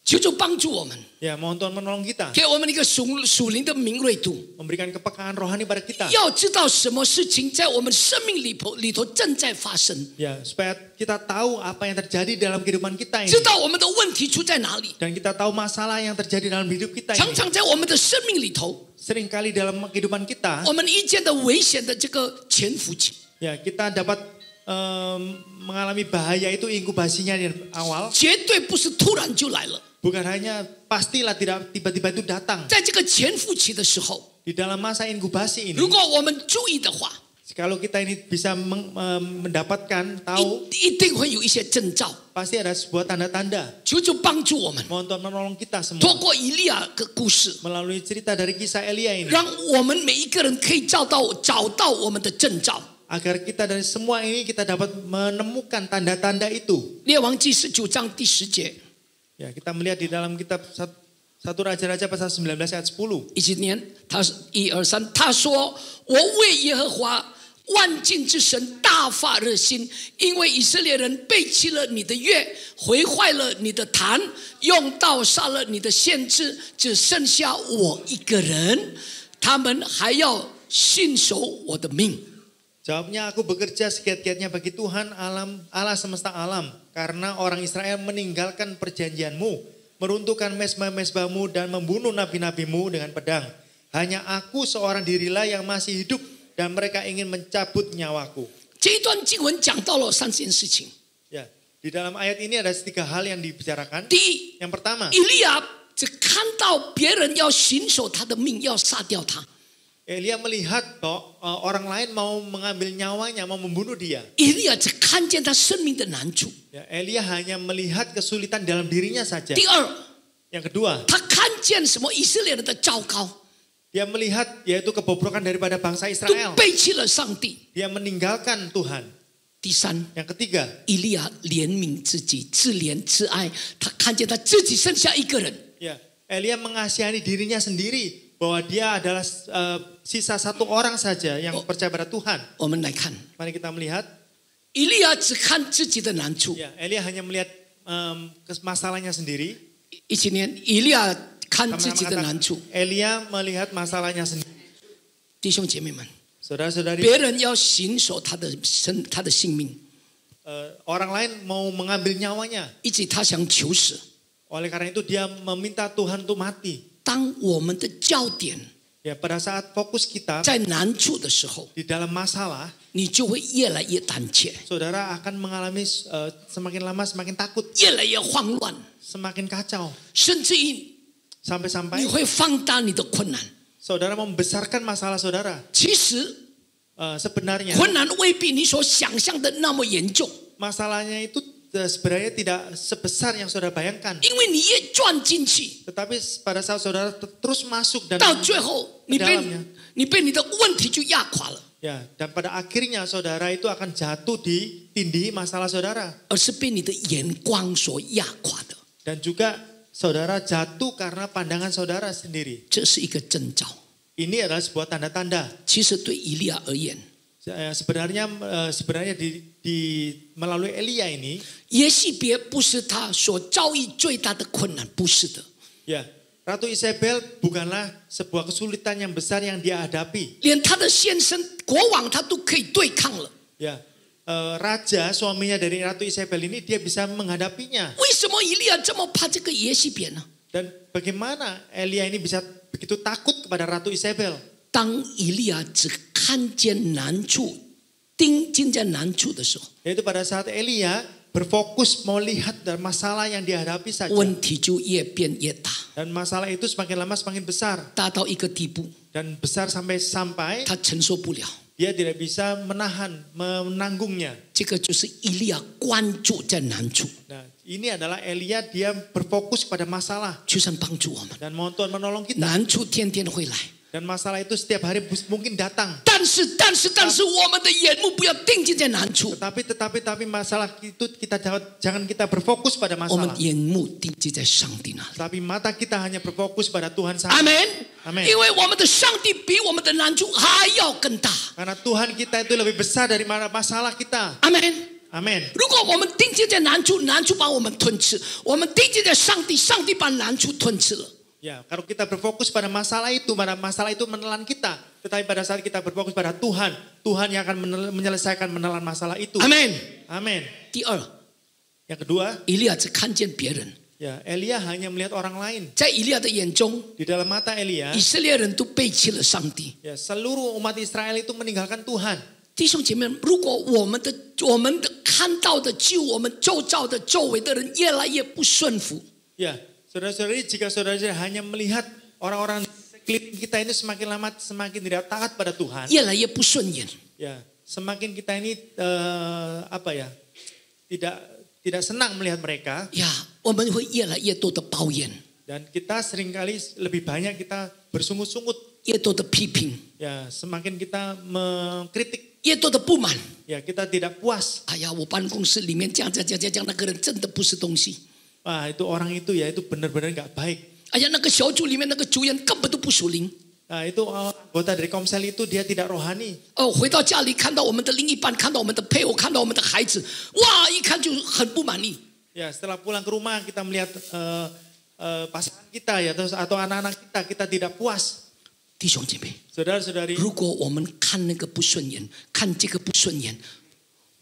A: 求主帮助我们，
B: Ya, mohon Tuhan menolong kita,
A: 给我们一个属灵的敏锐度，
B: memberikan kepekaan rohani pada kita.
A: 要知道什么事情在我们生命里头正在发生，
B: Ya, supaya kita tahu apa yang terjadi dalam kehidupan kita ini.
A: 知道我们的问题出在哪里。
B: Dan kita tahu masalah yang terjadi dalam hidup kita
A: 常
B: ini.
A: 常在我们的生命里头，
B: seringkali dalam kehidupan kita,
A: 我们遇见的危险的这个潜伏期，
B: ya kita dapat mengalami bahaya itu inkubasinya di awal.
A: 绝对不是突然就来了。
B: Bukan hanya pastilah tidak tiba-tiba itu datang.
A: 在这个潜伏期的时候，
B: Di dalam masa inkubasi ini,
A: 如果我们注意的话，
B: kalau kita ini bisa mendapatkan, tahu,
A: 一定会有一些征兆。
B: pasti ada sebuah tanda-tanda.
A: 求主帮助我们，
B: Mohon Tuhan menolong kita
A: 透
B: semua
A: 过以利亚的故事，
B: melalui cerita dari kisah Elia ini,
A: 让我们每一个人可以找到我们的征兆。
B: agar kita dari semua ini kita dapat menemukan tanda-tanda itu.
A: 列王记19章第10节，
B: Ya, kita melihat di dalam kitab 1 Raja-Raja pasal 19 ayat 10.
A: 一起念，他1、2、3，他说：“我为耶和华万军之神大发热心，因为以色列人背弃了你的约，毁坏了你的坛，用刀杀了你的先知，只剩下我一个人，他们还要信守我的命。”
B: Jawabnya, aku bekerja segiat-giatnya bagi Tuhan Allah semesta alam, karena orang Israel meninggalkan perjanjianmu, meruntuhkan mezbah-mezbahmu dan membunuh nabi-nabimu dengan pedang. Hanya aku seorang dirilah yang masih hidup dan mereka ingin mencabut nyawaku.
A: 这一段经文讲到了3件事情。
B: Ya, di dalam ayat ini ada 3 hal yang dibicarakan.
A: 第一，
B: Yang pertama,
A: 以利亚只看到别人要行守他的命，要杀掉他。
B: Elia melihat bahwa orang lain mau mengambil nyawanya, mau membunuh dia.
A: 以利亚只看见他生命的难处。
B: Ya, Elia hanya melihat kesulitan dalam dirinya saja.
A: 第二，
B: Yang kedua,
A: 他看见什么以色列人的糟糕，
B: dia melihat yaitu kebobrokan daripada bangsa
A: 都
B: Israel.
A: 背弃了上帝。
B: Dia meninggalkan Tuhan.
A: 第三，
B: Yang ketiga,
A: 以利亚怜悯自己，自怜自哀，他看见他自己剩下一个人。
B: ya, Elia mengasihani dirinya sendiri bahwa dia adalah sisa 1 orang saja yang percaya pada Tuhan.
A: 我们来看，
B: Mari kita melihat,
A: 以利亚只看自己的难处。
B: ya, Elia hanya melihat masalahnya sendiri.
A: 一起念，以利亚看自己的难处。
B: Elia melihat masalahnya sendiri.
A: 弟兄姐妹们，
B: Saudara-saudari,
A: 别人要行守他的性命，
B: orang lain mau mengambil nyawanya.
A: 以及他想求死。
B: Oleh karena itu dia meminta Tuhan untuk mati.
A: 当我们的焦点
B: Ya, pada saat fokus kita
A: 在难处的时候，
B: di dalam masalah,
A: 你就会越来越胆怯，
B: saudara akan mengalami semakin lama semakin takut,
A: 越来越慌乱，
B: semakin kacau.
A: 甚至于
B: Sampai-sampai
A: 你会放大你的困难。
B: saudara membesarkan masalah saudara.
A: 其实
B: Sebenarnya
A: 困难未必你所想象的那么严重，
B: masalahnya itu sebenarnya tidak sebesar yang saudara bayangkan.
A: 因为你越钻进去，
B: Tetapi pada saat saudara terus masuk dan
A: 到最后你
B: dalamnya,
A: 被你的问题就压垮了，
B: ya, dan pada akhirnya saudara itu akan jatuh ditindih masalah saudara,
A: 而是被你的眼光所压垮的。
B: dan juga saudara jatuh karena pandangan saudara sendiri.
A: 这是一个征兆。
B: Ini adalah sebuah tanda-tanda.
A: 其实对以利亚而言，
B: Sebenarnya melalui Elia ini,
A: 耶洗别不是他所遭遇最大的困难，不是的。
B: ya, Ratu Isabel bukanlah sebuah kesulitan yang besar yang dia hadapi.
A: 连他的先生国王他都可以对抗了，
B: Ya, raja suaminya dari Ratu Isabel ini dia bisa menghadapinya.
A: 为什么以利亚这么怕这个耶洗别呢？
B: Dan bagaimana Elia ini bisa begitu takut kepada Ratu Isabel?
A: 当以利亚只看见难处，盯睛在难处的时候，
B: Yaitu pada saat Elia berfokus melihat dan masalah yang dihadapi saja.
A: 问题就越变越大，
B: Dan masalah itu semakin lama semakin besar.
A: 大到一个地步，
B: Dan besar sampai
A: 他承受不了。
B: dia tidak bisa menanggungnya.
A: 这个就是以利亚关注在难处，
B: Nah, ini adalah Elia, dia berfokus pada masalah.
A: 求神帮助我们。
B: Dan mohon Tuhan menolong kita.
A: 难处天天会来，
B: Dan masalah itu setiap hari mungkin datang.
A: 但是，我们的眼目不要定睛在难处，
B: Tetapi masalah itu jangan kita berfokus pada
A: 我们
B: masalah.
A: 眼目定睛在上帝那里。
B: Tapi mata kita hanya berfokus pada Tuhan
A: 阿
B: saja.
A: 门。
B: Amen.
A: 因为我们的上帝比我们的难处还要更大。
B: Karena Tuhan kita itu lebih besar dari masalah kita.
A: 阿门。
B: Amin.
A: 如果我们定睛在难处，难处把我们吞吃；我们定睛在上帝，上帝把难处吞吃了。
B: Ya, kalau kita berfokus pada masalah itu menelan kita. Tetapi pada saat kita berfokus pada Tuhan, Tuhan yang akan menyelesaikan menelan masalah itu.
A: 阿门。
B: Amin.
A: 第二，
B: Yang kedua,
A: 以利亚只看见别人，
B: Ya, Elia hanya melihat orang lain.
A: 在以利亚的眼中，
B: Di dalam mata Elia,
A: 以色列人都背弃了上帝。
B: ya, seluruh umat Israel itu meninggalkan Tuhan.
A: 弟兄姐妹们，如果我们的看到的就我们周遭的周围的人越来越不顺服，
B: Ya, saudara-saudari, jika saudara hanya melihat orang-orang sekeliling kita ini semakin lama semakin tidak taat pada Tuhan,
A: 越来越不顺眼，
B: ya, semakin kita ini tidak senang melihat mereka,
A: 呀，我们会越来越多的抱怨，
B: dan kita seringkali lebih banyak kita bersungut-sungut,
A: 越多的批评，
B: ya, semakin kita mengkritik,
A: 越多的不满。
B: ya, kita tidak puas.
A: 哎呀，我办公室里面这样，那个人真的不是东西。
B: Wah, itu orang itu ya itu benar-benar nggak baik.
A: 哎呀，那个小组里面那个组员根本都不属灵。
B: Nah, itu anggota dari Komsel itu dia tidak rohani.
A: 哦，回到家里看到我们的另一半，看到我们的配偶，看到我们的孩子，哇，一看就很不满意。
B: Ya, setelah pulang ke rumah kita melihat pasangan kita ya atau anak-anak kita tidak puas.
A: 弟兄姐妹，
B: Saudara-saudari,
A: 如果我们看那个不顺眼，看这个不顺眼，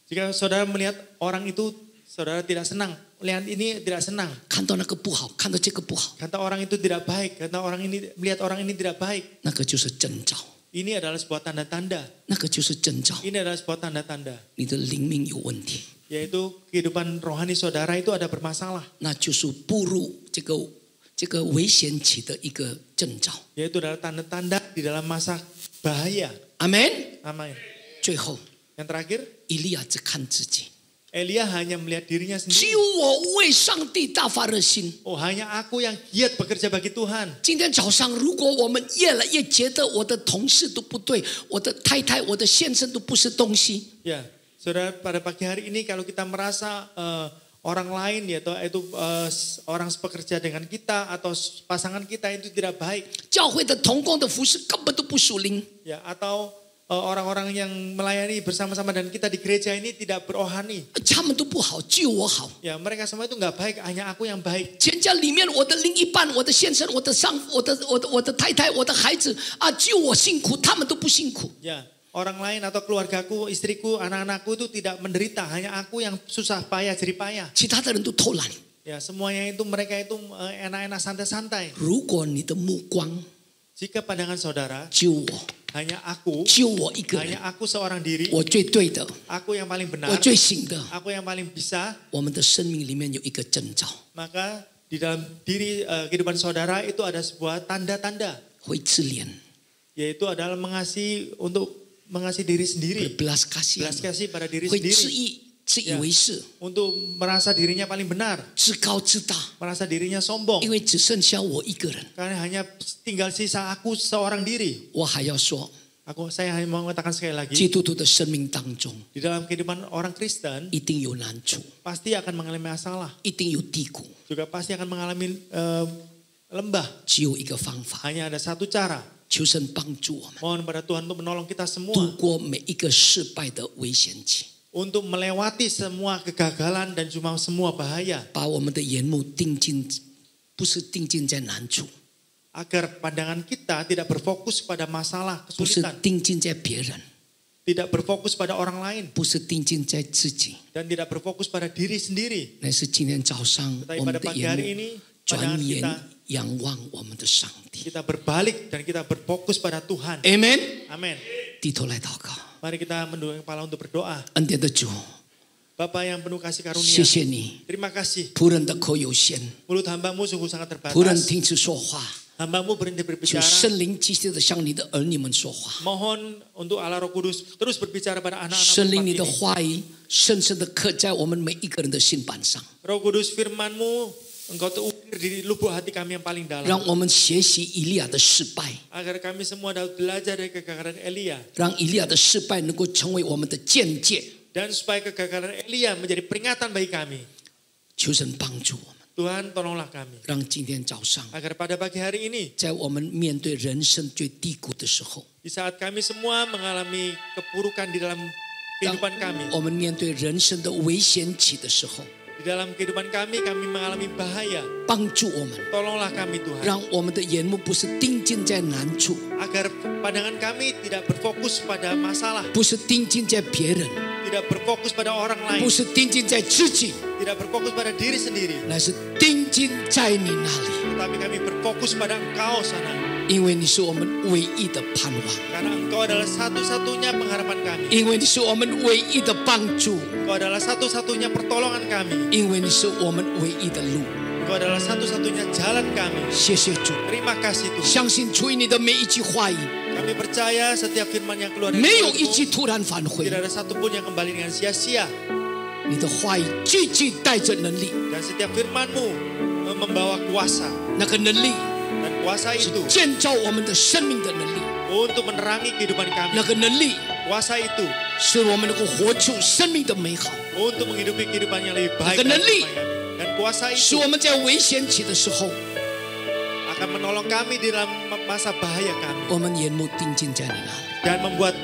B: jika saudara melihat orang itu saudara tidak senang, lihat ini tidak senang,
A: 看到那个不好，看到这个不好，
B: kata orang itu tidak baik, kata orang ini melihat orang ini tidak baik,
A: 那个就是征兆，
B: ini adalah sebuah tanda-tanda,
A: 那个就是征兆，
B: ini adalah sebuah tanda-tanda,
A: 你的灵命有问题，
B: yaitu kehidupan rohani saudara itu ada bermasalah,
A: 那就是步入这个危险期的一个征兆。
B: yaitu adalah tanda-tanda di dalam masa bahaya.
A: 阿门。
B: Amin.
A: 最后，
B: Yang terakhir,
A: 以利亚只看自己，
B: Elia hanya melihat dirinya
A: 只
B: sendiri.
A: 有我为上帝大发热心。
B: Oh, hanya aku yang giat bekerja bagi Tuhan.
A: 今天早上，如果我们越来越觉得我的同事都不对，我的太太、我的先生都不是东西，
B: Ya, saudara, pada pagi hari ini kalau kita merasa orang lain ya, atau itu orang sepekerja dengan kita atau pasangan kita itu tidak baik,
A: 教会的同工的服侍根本都不属灵，
B: ya, atau orang-orang yang melayani bersama-sama dan kita di gereja ini tidak berohani,
A: 他们都不好，只有我好。
B: ya, mereka semua itu nggak baik, hanya aku yang baik.
A: 全家里面，我的另一半、我的先生、我的太太、我的孩子啊，只有我辛苦，他们都不辛苦。
B: Ya, orang lain atau keluargaku, istriku, anak-anakku itu tidak menderita, hanya aku yang susah payah, jerih payah.
A: 其他的人都偷懒。
B: Ya, semuanya itu mereka itu enak-enak santai-santai.
A: 如果你的目光
B: Jika pandangan saudara
A: 只有我，
B: hanya aku,
A: 只有我一个人，
B: hanya aku seorang diri,
A: 我最对的，
B: aku yang paling
A: 我
B: benar,
A: 最行的，
B: aku yang paling bisa,
A: 我们的生命里面有一个征兆，
B: maka di dalam diri kehidupan saudara itu ada sebuah tanda-tanda,
A: 会自怜，
B: yaitu adalah mengasihi diri sendiri,
A: belas kasihan，
B: belas kasih pada diri
A: 会自
B: sendiri,
A: 以为是，
B: untuk merasa dirinya paling benar,
A: 自高自大，
B: merasa dirinya sombong,
A: 因为只剩下我一个人，
B: karena hanya tinggal sisa aku seorang diri.
A: 我还要说，
B: Saya hanya mau mengatakan sekali lagi,
A: 基督徒的生命当中
B: di dalam kehidupan orang Kristen
A: 一定有难处，
B: pasti akan mengalami masalah,
A: 一定有低谷，
B: juga pasti akan mengalami lembah.
A: 只有一个方法，
B: Hanya ada satu cara,
A: 求神帮助我们
B: mohon pada Tuhan untuk menolong kita
A: 度
B: semua
A: 过每一个失败的危险期，
B: untuk melewati semua kegagalan dan cuma semua bahaya,
A: 把我们的眼目定睛，不是定睛在难处，
B: agar pandangan kita tidak berfokus pada masalah
A: 不是
B: kesulitan,
A: 定睛在别人，
B: tidak berfokus pada orang lain
A: 不是定睛在自己，
B: dan tidak berfokus pada diri sendiri.
A: 乃是今天早上
B: Tetapi
A: 我们
B: pada
A: 的
B: pagi
A: 眼
B: hari
A: 目
B: ini
A: 转
B: pandangan
A: 眼
B: kita
A: 仰望我们的上帝。
B: kita berbalik dan kita berfokus pada Tuhan.
A: Amen。
B: Amin.
A: 低头来祷告，
B: Mari kita mendongeng kepala untuk berdoa.
A: 恩典的主，
B: Bapa yang penuh kasih
A: 谢
B: karunia,
A: 谢你，
B: terima kasih.
A: 仆人的口有限，
B: Mulut hambamu sungguh sangat
A: 仆人
B: terbatas.
A: 停止说话，
B: Hambamu berhenti
A: 求
B: berbicara.
A: 圣灵继续的向你的儿女们说话。
B: Mohon untuk Allah Roh Kudus terus berbicara pada anak-anak
A: 圣灵，你
B: umat
A: 的
B: ini.
A: 话语深深的刻在我们每一个人的心板上，
B: Roh Kudus firman-Mu Engkau terukir di lubuk hati kami yang paling
A: 让
B: dalam.
A: 我们学习以利亚的失败，
B: Agar kami semua dapat belajar dari kegagalan Elia.
A: 让以利亚的失败能够成为我们的见解。
B: Dan supaya kegagalan Elia menjadi peringatan bagi kami.
A: 求神帮助我们，
B: Tuhan tolonglah kami.
A: 让今天早上，
B: Agar pada pagi hari ini,
A: 在我们面对人生最低谷的时候，
B: di saat kami semua mengalami keburukan di dalam
A: 当
B: kehidupan kami.
A: 我们面对人生的危险期的时候，
B: Di dalam kehidupan kami mengalami bahaya.
A: 帮助我们，
B: Tolonglah kami Tuhan.
A: 让我们的眼目不是定睛在难处，
B: Agar pandangan kami tidak berfokus pada masalah.
A: 不是定睛在别人，
B: Tidak berfokus pada orang
A: 不
B: lain.
A: 是定睛在自己，
B: Tidak tidak berfokus pada diri sendiri,
A: 乃是定睛在你那里，
B: tetapi kami berfokus pada Engkau sana.
A: 因为你是我们唯一的盼望，
B: Karena Engkau adalah satu-satunya pengharapan kami.
A: 因为你是我们唯一的帮助，
B: Engkau adalah satu-satunya pertolongan kami.
A: 因为你是我们唯一的路。
B: Engkau adalah satu-satunya jalan kami.
A: 谢谢主，
B: Terima kasih Tuhan.
A: 相信出于你的每一句话语，
B: Kami percaya setiap firman yang keluar dari
A: 没有一
B: mulutmu
A: 句突然返回，
B: tidak ada satupun yang kembali dengan sia-sia.
A: 你的话语句句带着能力，
B: Dan setiap firman-Mu membawa kuasa.
A: 那个能力
B: Dan kuasa
A: 是
B: itu
A: 建造我们的生命的能力，
B: untuk menerangi kehidupan kami.
A: 那个能力
B: Kuasa itu
A: 使我们能够活出生命的美好，
B: untuk menghidupi kehidupan yang lebih baik.
A: Dengan
B: dari
A: neli.
B: kehidupan kami. Dan kuasa
A: 使
B: itu
A: 我们在危险期的时候，
B: akan menolong kami di dalam masa bahaya kami.
A: 我们眼目定睛在你那里，
B: Dan membuat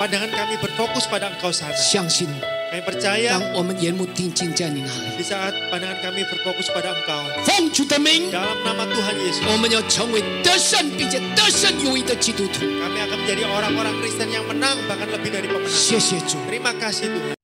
B: pandangan kami berfokus pada Engkau sana.
A: 相信
B: Kami percaya
A: 当我们眼目定睛在你那里，
B: di saat pandangan kami berfokus pada Engkau.
A: 奉主的名，
B: Dalam nama Tuhan Yesus.
A: 我们要成为得胜并且得胜有益的基督徒。
B: Kami akan menjadi orang-orang Kristen yang menang bahkan lebih dari pemenang.
A: 谢谢主。
B: Terima kasih Tuhan.